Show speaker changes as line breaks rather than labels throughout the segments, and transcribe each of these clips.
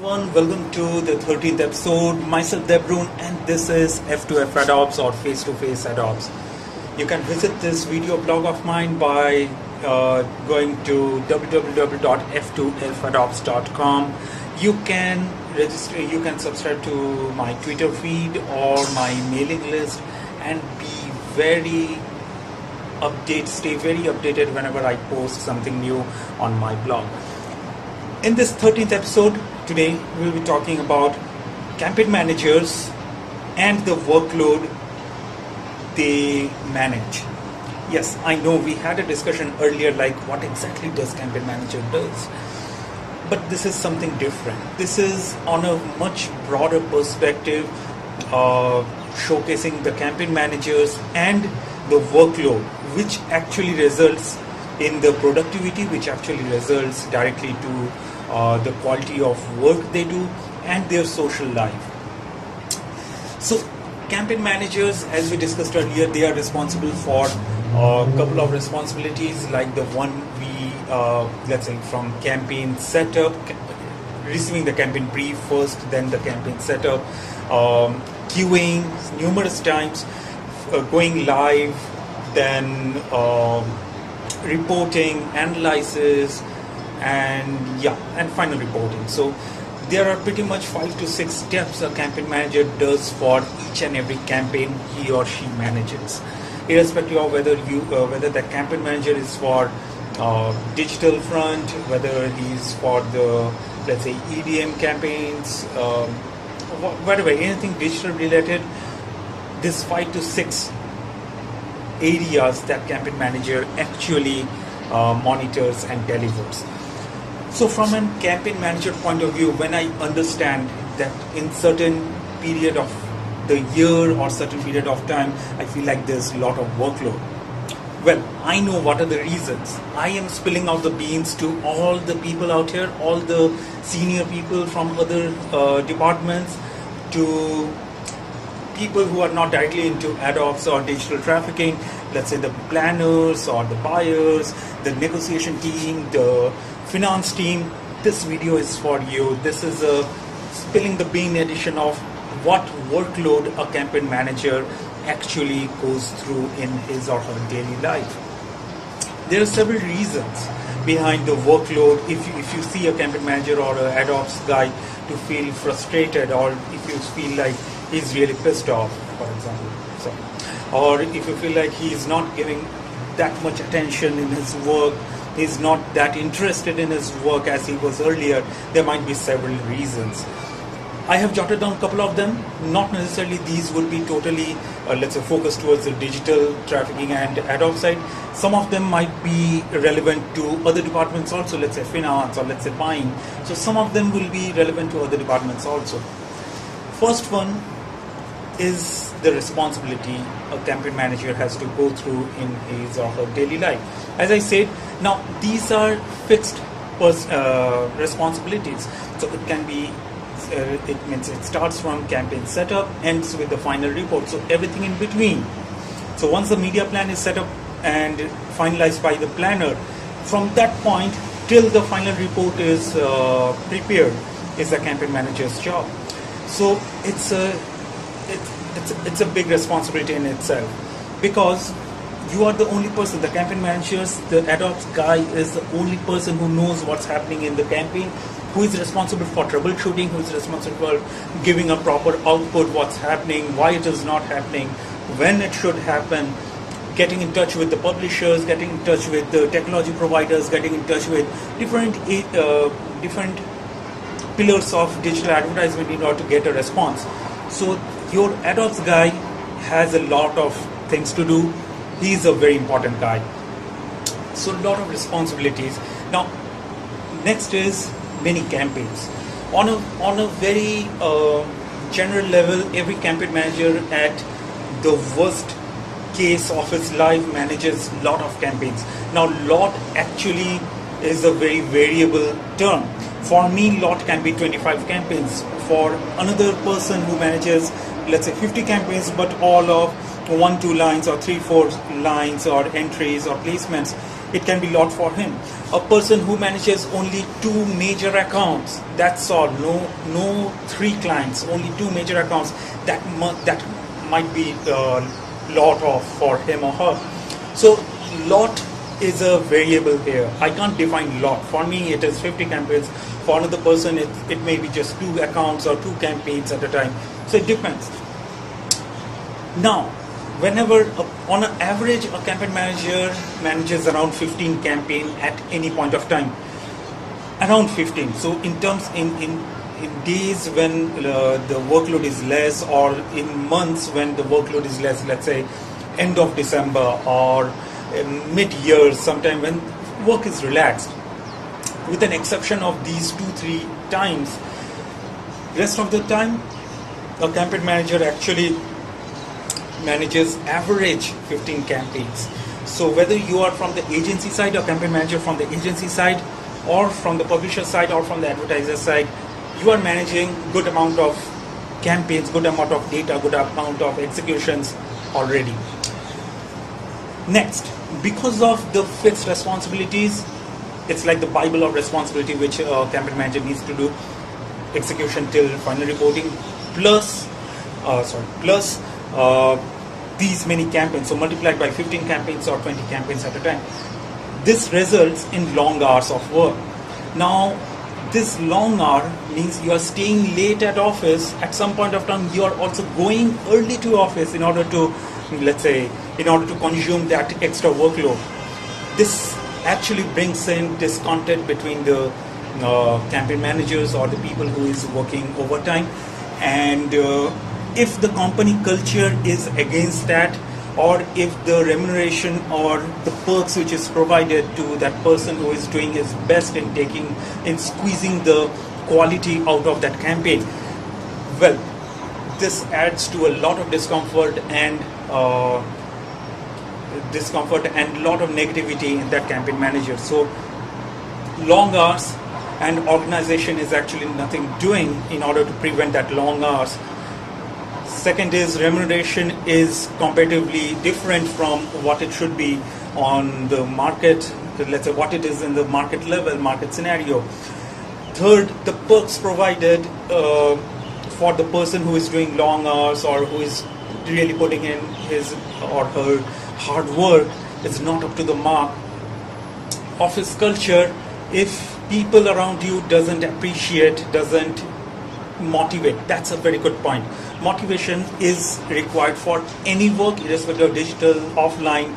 Everyone, welcome to the 13th episode. Myself Debrun, and this is F2F AdOps or face-to-face AdOps. You can visit this video blog of mine by going to www.f2fadops.com. You can register, you can subscribe to my Twitter feed or my mailing list and stay very updated whenever I post something new on my blog. In this 13th episode, today we'll be talking about campaign managers and the workload they manage. Yes, I know we had a discussion earlier like what exactly does campaign manager does. But this is something different. This is on a much broader perspective, showcasing the campaign managers and the workload, which actually results in the productivity, which actually results directly to the quality of work they do and their social life. So campaign managers, as we discussed earlier, they are responsible for a couple of responsibilities, like the one we let's say from campaign setup, receiving the campaign brief first, then the campaign setup, queuing numerous times, going live, then reporting, analysis, and final reporting. So there are pretty much 5 to 6 steps a campaign manager does for each and every campaign he or she manages, irrespective of whether the campaign manager is for digital front, whether he's for the, let's say, EDM campaigns, whatever, anything digital related. This 5 to 6 areas that campaign manager actually monitors and delivers. So from a campaign manager point of view, when I understand that in certain period of the year or certain period of time, I feel like there's a lot of workload. Well, I know what are the reasons. I am spilling out the beans to all the people out here, all the senior people from other departments, to people who are not directly into AdOps or digital trafficking, let's say the planners or the buyers, the negotiation team, the finance team. This video is for you. This is a spilling the bean edition of what workload a campaign manager actually goes through in his or her daily life. There are several reasons behind the workload. If you see a campaign manager or an AdOps guy to feel frustrated, or if you feel like he's really pissed off, for example, or if you feel like he's not giving that much attention in his work, he's not that interested in his work as he was earlier, there might be several reasons. I have jotted down a couple of them. Not necessarily these would be totally, let's say, focused towards the digital trafficking and AdOps side. Some of them might be relevant to other departments also, let's say finance or let's say buying. So some of them will be relevant to other departments also. First one is the responsibility a campaign manager has to go through in his or her daily life. As I said, now these are fixed responsibilities. So it can be, it means it starts from campaign setup, ends with the final report. So everything in between. So once the media plan is set up and finalized by the planner, from that point till the final report is prepared is the campaign manager's job. So it's a big responsibility in itself, because you are the only person, the campaign managers, the AdOps guy is the only person who knows what's happening in the campaign, who is responsible for troubleshooting, who is responsible for giving a proper output, what's happening, why it is not happening, when it should happen, getting in touch with the publishers, getting in touch with the technology providers, getting in touch with different pillars of digital advertisement in order to get a response. So your AdOps guy has a lot of things to do. He's a very important guy. So a lot of responsibilities. Now, next is many campaigns. On a very general level, every campaign manager at the worst case of his life manages a lot of campaigns. Now, lot actually is a very variable term. For me, lot can be 25 campaigns. For another person who manages, let's say, 50 campaigns, but all of 1-2 lines or 3-4 lines or entries or placements, it can be a lot for him. A person who manages only 2 major accounts, that's all. No 3 clients, only 2 major accounts. That might be a lot of for him or her. So lot is a variable here. I can't define lot. For me, it is 50 campaigns. For another person, it may be just 2 accounts or 2 campaigns at a time. So it depends. Now, whenever, on an average, a campaign manager manages around 15 campaign at any point of time. Around 15. So in days when the workload is less, or in months when the workload is less, let's say end of December or mid-year, sometime when work is relaxed, with an exception of these 2-3 times, rest of the time a campaign manager actually manages average 15 campaigns. So whether you are from the agency side, or campaign manager from the agency side, or from the publisher side, or from the advertiser side, you are managing good amount of campaigns, good amount of data, good amount of executions already. Next, because of the fixed responsibilities, it's like the Bible of responsibility which a campaign manager needs to do: execution till final reporting, plus these many campaigns, so multiplied by 15 campaigns or 20 campaigns at a time. This results in long hours of work. Now, this long hour means you are staying late at office. At some point of time, you are also going early to office in order to, consume that extra workload. This actually brings in discontent between the campaign managers or the people who is working overtime. And if the company culture is against that, or if the remuneration or the perks which is provided to that person who is doing his best in squeezing the quality out of that campaign, well, this adds to a lot of discomfort and a lot of negativity in that campaign manager. So long hours and organization is actually nothing doing in order to prevent that long hours. Second is, remuneration is comparatively different from what it should be on the market, let's say what it is in the market level, market scenario. Third, the perks provided for the person who is doing long hours or who is really putting in his or her hard work is not up to the mark. Office culture, if people around you doesn't appreciate, doesn't motivate, that's a very good point. Motivation is required for any work, irrespective of digital, offline,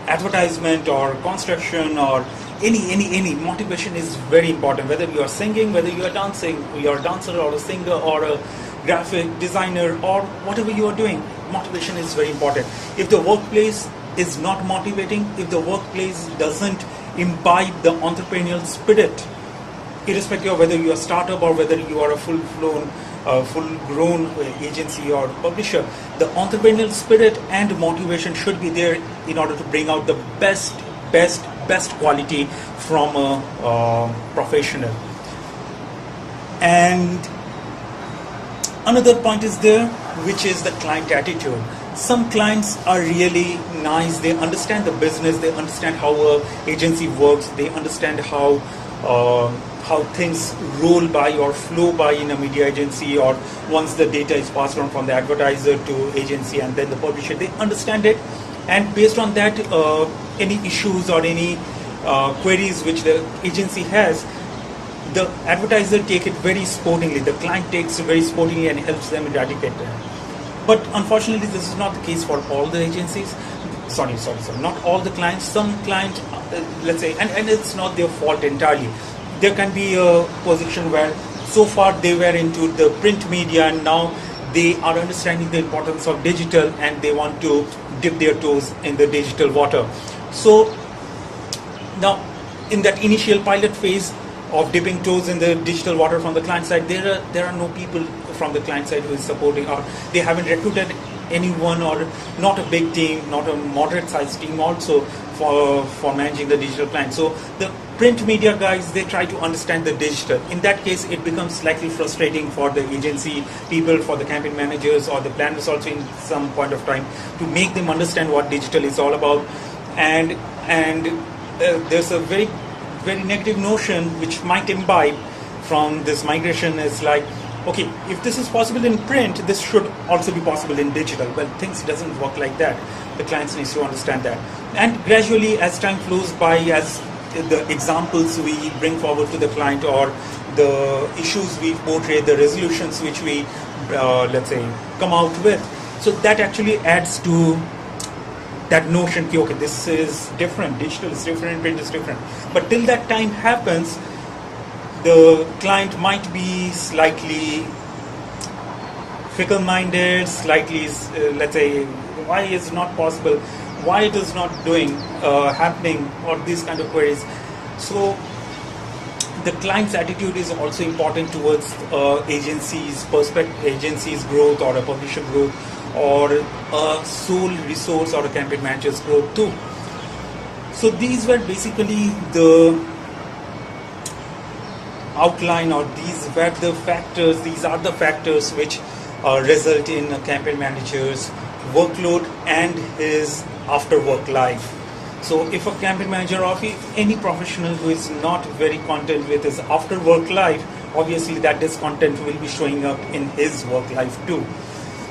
advertisement or construction or any. Motivation is very important. Whether you are singing, whether you are dancing, you are a dancer or a singer or a graphic designer or whatever you are doing, motivation is very important. If the workplace is not motivating, if the workplace doesn't imbibe the entrepreneurial spirit, irrespective of whether you are a startup or whether you are a full-grown agency or publisher, the entrepreneurial spirit and motivation should be there in order to bring out the best quality from a professional. And another point is there, which is the client attitude. Some clients are really nice. They understand the business. They understand how an agency works. They understand how things roll by or flow by in a media agency, or once the data is passed on from the advertiser to agency and then the publisher. They understand it, and based on that, any issues or any queries which the agency has, the advertiser take it very sportingly. The client takes it very sportingly and helps them eradicate them. But unfortunately, this is not the case for all the agencies. Sorry, not all the clients. Some clients, let's say, and it's not their fault entirely. There can be a position where so far they were into the print media and now they are understanding the importance of digital and they want to dip their toes in the digital water. So now in that initial pilot phase of dipping toes in the digital water from the client side, there are no people from the client side who is supporting, or they haven't recruited anyone, or not a big team, not a moderate sized team also for managing the digital client. So the print media guys, they try to understand the digital. In that case, it becomes slightly frustrating for the agency people, for the campaign managers or the planners also in some point of time, to make them understand what digital is all about. And there's a very negative notion which might imbibe from this migration is like, okay, if this is possible in print, this should also be possible in digital. Well, things doesn't work like that. The clients needs to understand that. And gradually, as time flows by, as the examples we bring forward to the client, or the issues we portray, the resolutions which we, let's say, come out with, so that actually adds to that notion, okay, this is different, digital is different, print is different. But till that time happens, the client might be slightly fickle-minded, slightly, let's say, why is not possible, why it is not doing, happening, or these kind of queries. So the client's attitude is also important towards agency's growth, or a publisher growth, or a sole resource or a campaign manager's growth too. So these were basically the outline, or these are the factors which result in a campaign manager's workload and his after work life. So if a campaign manager, or any professional who is not very content with his after work life, obviously that discontent will be showing up in his work life too.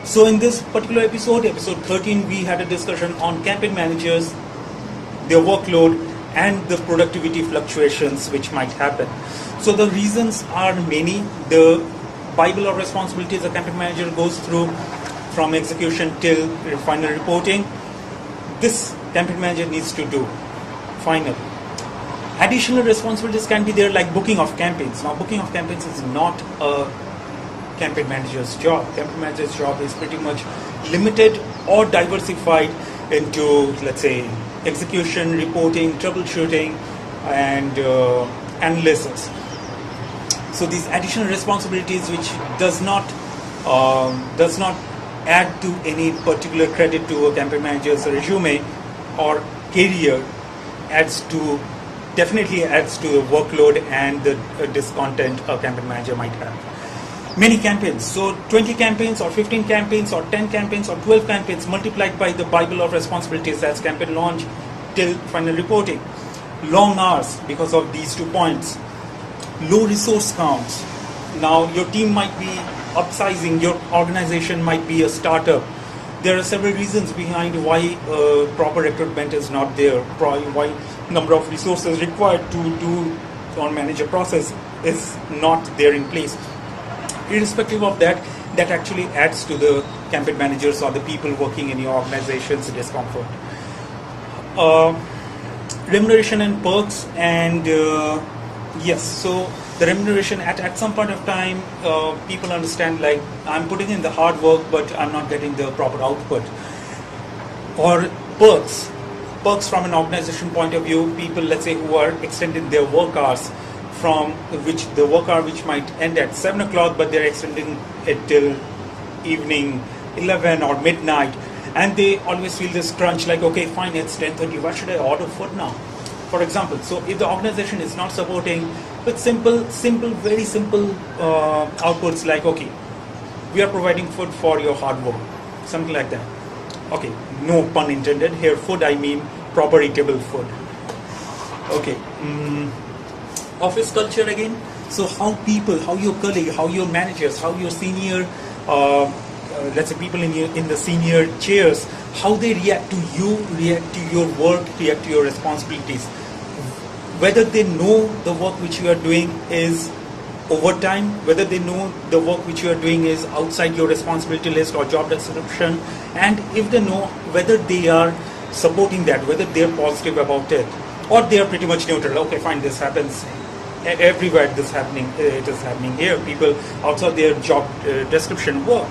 So in this particular episode 13, we had a discussion on campaign managers, their workload, and the productivity fluctuations which might happen. So the reasons are many. The Bible of responsibilities a campaign manager goes through, from execution till final reporting, this campaign manager needs to do. Final. Additional responsibilities can be there, like booking of campaigns. Now, booking of campaigns is not a campaign manager's job. Campaign manager's job is pretty much limited or diversified into, let's say, execution, reporting, troubleshooting, and analysis. So these additional responsibilities, which does not add to any particular credit to a campaign manager's resume or career, definitely adds to the workload and the discontent a campaign manager might have. Many campaigns, so 20 campaigns or 15 campaigns or 10 campaigns or 12 campaigns multiplied by the Bible of responsibilities, as campaign launch till final reporting. Long hours because of these 2 points. Low resource counts. Now your team might be upsizing, your organization might be a startup. There are several reasons behind why proper recruitment is not there, why number of resources required to do or manage a process is not there in place. Irrespective of that, that actually adds to the campaign managers or the people working in your organization's discomfort. Remuneration and perks, and yes, so the remuneration at some point of time, people understand, like, I'm putting in the hard work, but I'm not getting the proper output. Or perks from an organization point of view, people, let's say, who are extending their work hours, from which the work hour which might end at 7 o'clock, but they're extending it till evening 11 or midnight, and they always feel this crunch, like, okay, fine, it's 10:30, why should I order food now, for example. So if the organization is not supporting with very simple outputs, like, okay, we are providing food for your hard work, something like that. Okay, no pun intended here, food, I mean proper eatable food. Okay. Office culture again. So how your colleague, how your managers, how your senior, let's say people in the senior chairs, how they react to you, react to your work, react to your responsibilities. Whether they know the work which you are doing is overtime, whether they know the work which you are doing is outside your responsibility list or job description, and if they know, whether they are supporting that, whether they are positive about it, or they are pretty much neutral. Okay, fine, this happens everywhere, it is happening here. People outside their job description work,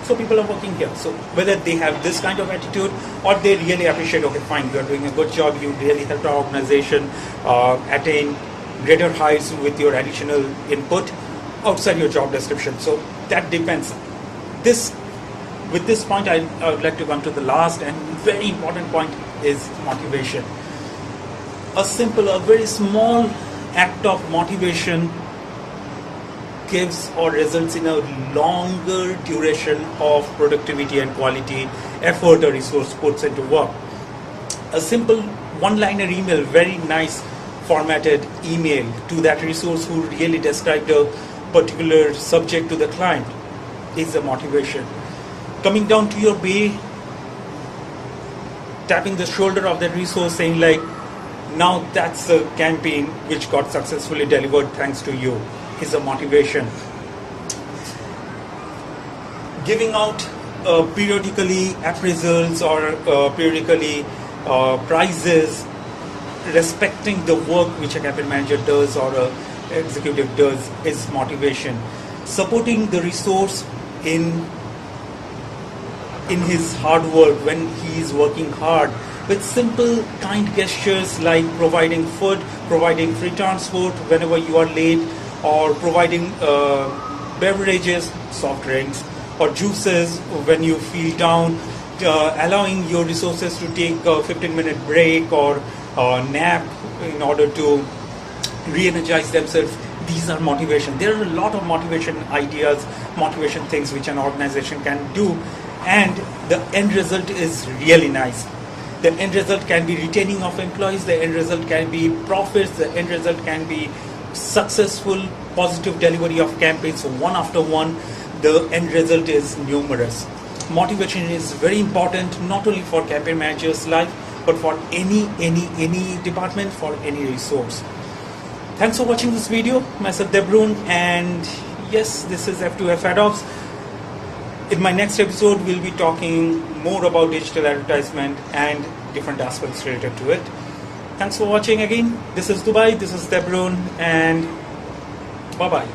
so people are working here. So whether they have this kind of attitude, or they really appreciate, okay, fine, you are doing a good job, you really helped our organization attain greater heights with your additional input outside your job description. So that depends. With this point, I would like to come to the last and very important point, is motivation. A very small act of motivation gives or results in a longer duration of productivity and quality effort a resource puts into work. A simple one-liner email, very nice formatted email to that resource who really described a particular subject to the client is a motivation. Coming down to your bay, tapping the shoulder of that resource, saying like, now that's a campaign which got successfully delivered thanks to you, is a motivation. Giving out periodically appraisals or periodically prizes, respecting the work which a campaign manager does or a executive does is motivation. Supporting the resource in his hard work when he is working hard with simple kind gestures like providing food, providing free transport whenever you are late, or providing beverages, soft drinks or juices when you feel down, allowing your resources to take a 15-minute break or nap in order to re-energize themselves. These are motivation. There are a lot of motivation ideas, motivation things which an organization can do, and the end result is really nice. The end result can be retaining of employees, the end result can be profits, the end result can be successful, positive delivery of campaigns, so one after one, the end result is numerous. Motivation is very important, not only for campaign managers' life, but for any department, for any resource. Thanks for watching this video. Myself Debrun, and yes, this is F2F AdOps. In my next episode, we'll be talking more about digital advertisement and different aspects related to it. Thanks for watching again. This is Dubai, this is Debrun, and bye-bye.